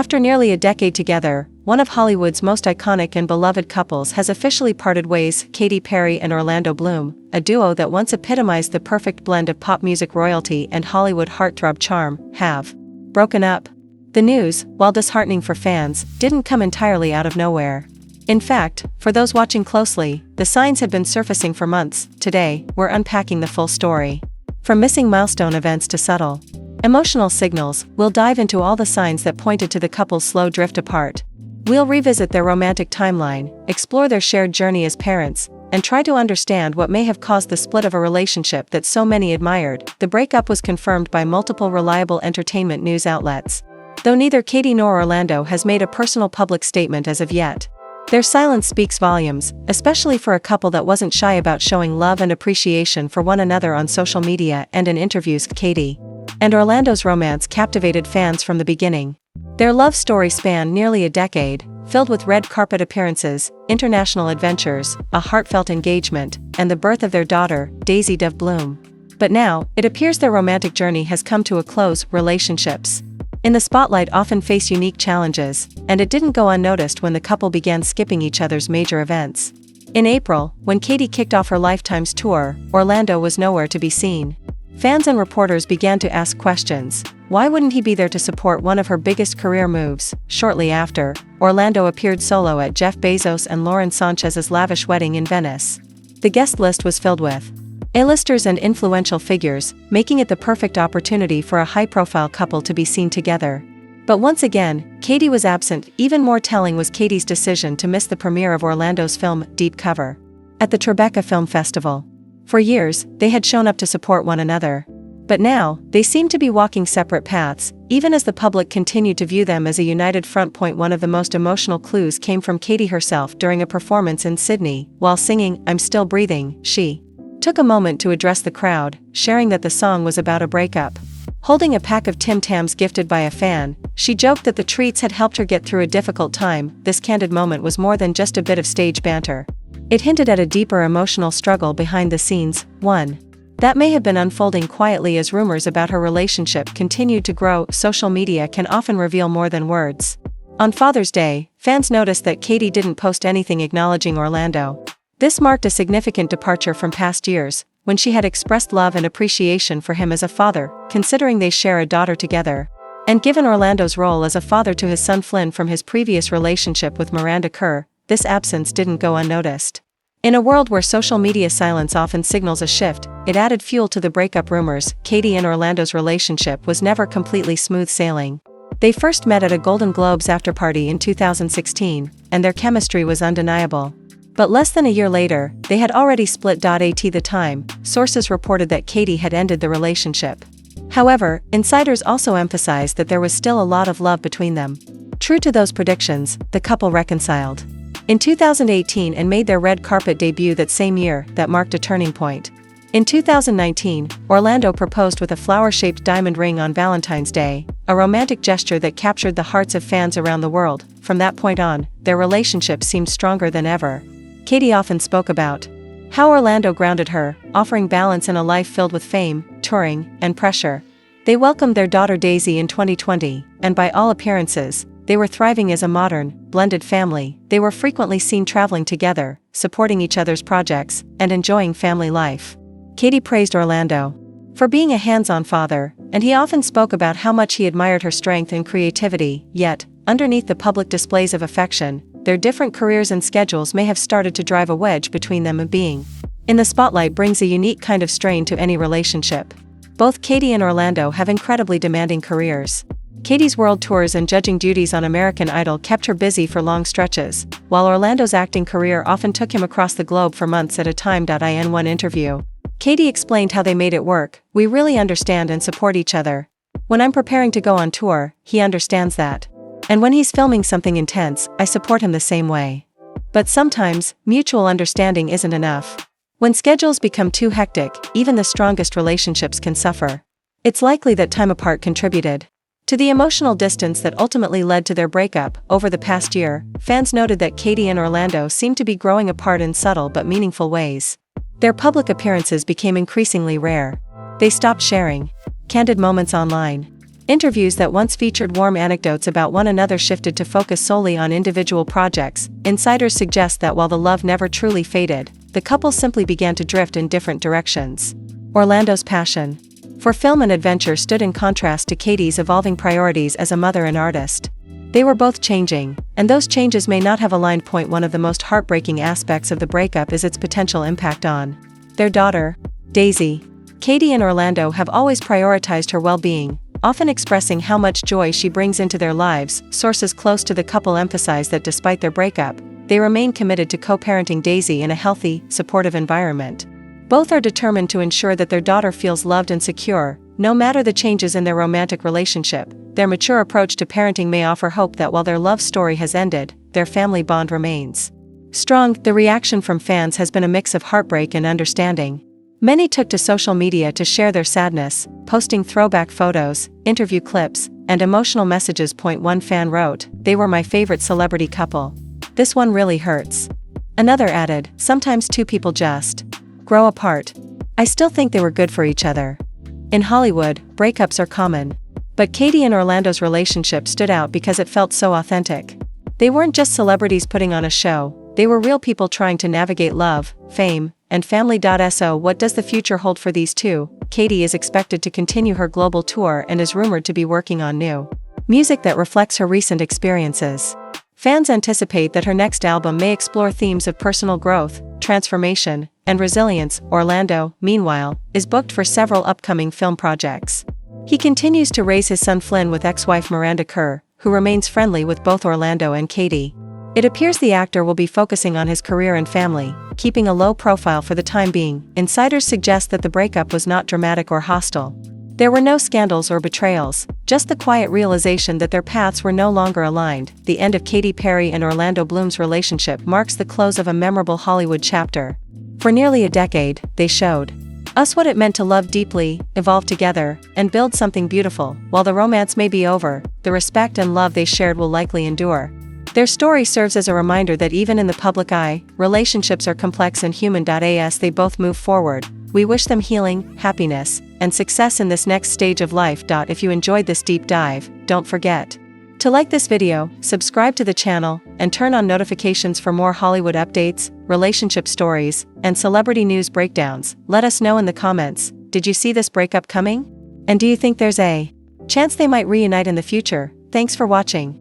After nearly a decade together, one of Hollywood's most iconic and beloved couples has officially parted ways. Katy Perry and Orlando Bloom, a duo that once epitomized the perfect blend of pop music royalty and Hollywood heartthrob charm, have broken up. The news, while disheartening for fans, didn't come entirely out of nowhere. In fact, for those watching closely, the signs had been surfacing for months. Today, we're unpacking the full story. From missing milestone events to subtle emotional signals, we'll dive into all the signs that pointed to the couple's slow drift apart. We'll revisit their romantic timeline, explore their shared journey as parents, and try to understand what may have caused the split of a relationship that so many admired. The breakup was confirmed by multiple reliable entertainment news outlets, though neither Katy nor Orlando has made a personal public statement as of yet. Their silence speaks volumes, especially for a couple that wasn't shy about showing love and appreciation for one another on social media and in interviews. Katy and Orlando's romance captivated fans from the beginning. Their love story spanned nearly a decade, filled with red carpet appearances, international adventures, a heartfelt engagement, and the birth of their daughter, Daisy Dove Bloom. But now, it appears their romantic journey has come to a close. Relationships in the spotlight often face unique challenges, and it didn't go unnoticed when the couple began skipping each other's major events. In April, when Katy kicked off her Lifetime's tour, Orlando was nowhere to be seen. Fans and reporters began to ask questions. Why wouldn't he be there to support one of her biggest career moves? Shortly after, Orlando appeared solo at Jeff Bezos and Lauren Sanchez's lavish wedding in Venice. The guest list was filled with A-listers and influential figures, making it the perfect opportunity for a high-profile couple to be seen together. But once again, Katy was absent. Even more telling was Katy's decision to miss the premiere of Orlando's film, Deep Cover, at the Tribeca Film Festival. For years, they had shown up to support one another. But now, they seem to be walking separate paths, even as the public continued to view them as a united front. One of the most emotional clues came from Katy herself during a performance in Sydney. While singing I'm Still Breathing, she took a moment to address the crowd, sharing that the song was about a breakup. Holding a pack of Tim Tams gifted by a fan, she joked that the treats had helped her get through a difficult time. This candid moment was more than just a bit of stage banter. It hinted at a deeper emotional struggle behind the scenes, one that may have been unfolding quietly as rumors about her relationship continued to grow. Social media can often reveal more than words. On Father's Day, fans noticed that Katy didn't post anything acknowledging Orlando. This marked a significant departure from past years, when she had expressed love and appreciation for him as a father, considering they share a daughter together. And given Orlando's role as a father to his son Flynn from his previous relationship with Miranda Kerr, this absence didn't go unnoticed. In a world where social media silence often signals a shift, it added fuel to the breakup rumors. Katy and Orlando's relationship was never completely smooth sailing. They first met at a Golden Globes afterparty in 2016, and their chemistry was undeniable. But less than a year later, they had already split. At the time, sources reported that Katy had ended the relationship. However, insiders also emphasized that there was still a lot of love between them. True to those predictions, the couple reconciled in 2018 and made their red carpet debut that same year. That marked a turning point. In 2019, Orlando proposed with a flower-shaped diamond ring on Valentine's Day, a romantic gesture that captured the hearts of fans around the world. From that point on, their relationship seemed stronger than ever. Katy often spoke about how Orlando grounded her, offering balance in a life filled with fame, touring, and pressure. They welcomed their daughter Daisy in 2020, and by all appearances, they were thriving as a modern, blended family. They were frequently seen traveling together, supporting each other's projects, and enjoying family life. Katy praised Orlando for being a hands-on father, and he often spoke about how much he admired her strength and creativity. Yet, underneath the public displays of affection, their different careers and schedules may have started to drive a wedge between them. And being in the spotlight brings a unique kind of strain to any relationship. Both Katy and Orlando have incredibly demanding careers. Katy's world tours and judging duties on American Idol kept her busy for long stretches, while Orlando's acting career often took him across the globe for months at a time. In one interview, Katy explained how they made it work. We really understand and support each other. When I'm preparing to go on tour, he understands that. And when he's filming something intense, I support him the same way. But sometimes, mutual understanding isn't enough. When schedules become too hectic, even the strongest relationships can suffer. It's likely that time apart contributed to the emotional distance that ultimately led to their breakup. Over the past year, fans noted that Katy and Orlando seemed to be growing apart in subtle but meaningful ways. Their public appearances became increasingly rare. They stopped sharing candid moments online, Interviews that once featured warm anecdotes about one another shifted to focus solely on individual projects. Insiders suggest that while the love never truly faded, the couple simply began to drift in different directions. Orlando's passion for film and adventure stood in contrast to Katy's evolving priorities as a mother and artist. They were both changing, and those changes may not have aligned. One of the most heartbreaking aspects of the breakup is its potential impact on their daughter, Daisy. Katy and Orlando have always prioritized her well-being, often expressing how much joy she brings into their lives. Sources close to the couple emphasize that despite their breakup, they remain committed to co-parenting Daisy in a healthy, supportive environment. Both are determined to ensure that their daughter feels loved and secure, no matter the changes in their romantic relationship. Their mature approach to parenting may offer hope that while their love story has ended, their family bond remains strong. The reaction from fans has been a mix of heartbreak and understanding. Many took to social media to share their sadness, posting throwback photos, interview clips, and emotional messages. One fan wrote, "They were my favorite celebrity couple. This one really hurts." Another added, "Sometimes two people just grow apart. I still think they were good for each other." In Hollywood, breakups are common. But Katy and Orlando's relationship stood out because it felt so authentic. They weren't just celebrities putting on a show, they were real people trying to navigate love, fame, and family. So what does the future hold for these two? Katy is expected to continue her global tour and is rumored to be working on new music that reflects her recent experiences. Fans anticipate that her next album may explore themes of personal growth, transformation, and resilience. Orlando, meanwhile, is booked for several upcoming film projects. He continues to raise his son Flynn with ex-wife Miranda Kerr, who remains friendly with both Orlando and Katy. It appears the actor will be focusing on his career and family, keeping a low profile for the time being. Insiders suggest that the breakup was not dramatic or hostile. There were no scandals or betrayals, just the quiet realization that their paths were no longer aligned. The end of Katy Perry and Orlando Bloom's relationship marks the close of a memorable Hollywood chapter. For nearly a decade, they showed us what it meant to love deeply, evolve together, and build something beautiful. While the romance may be over, the respect and love they shared will likely endure. Their story serves as a reminder that even in the public eye, relationships are complex and human. As they both move forward, we wish them healing, happiness, and success in this next stage of life. If you enjoyed this deep dive, don't forget to like this video, subscribe to the channel, and turn on notifications for more Hollywood updates, relationship stories, and celebrity news breakdowns. Let us know in the comments, did you see this breakup coming? And do you think there's a chance they might reunite in the future? Thanks for watching.